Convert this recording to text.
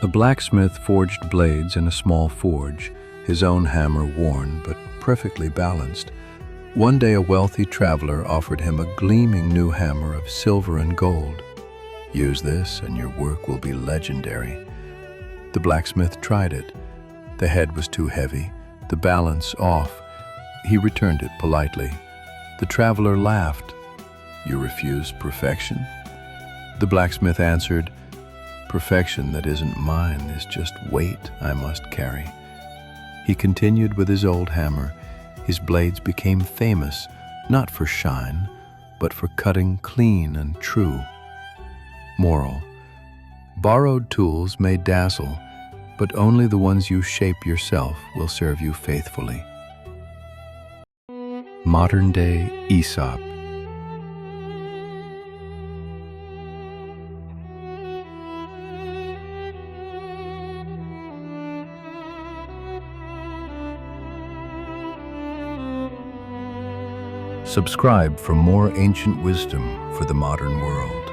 A blacksmith forged blades in a small forge, his own hammer worn but perfectly balanced. One day a wealthy traveler offered him a gleaming new hammer of silver and gold. "Use this and your work will be legendary." The blacksmith tried it. The head was too heavy, the balance off. He returned it politely. The traveler laughed. "You refuse perfection?" The blacksmith answered, "Perfection that isn't mine is just weight I must carry." He continued with his old hammer. His blades became famous, not for shine, but for cutting clean and true. Moral: borrowed tools may dazzle, but only the ones you shape yourself will serve you faithfully. Modern-day Aesop. Subscribe for more ancient wisdom for the modern world.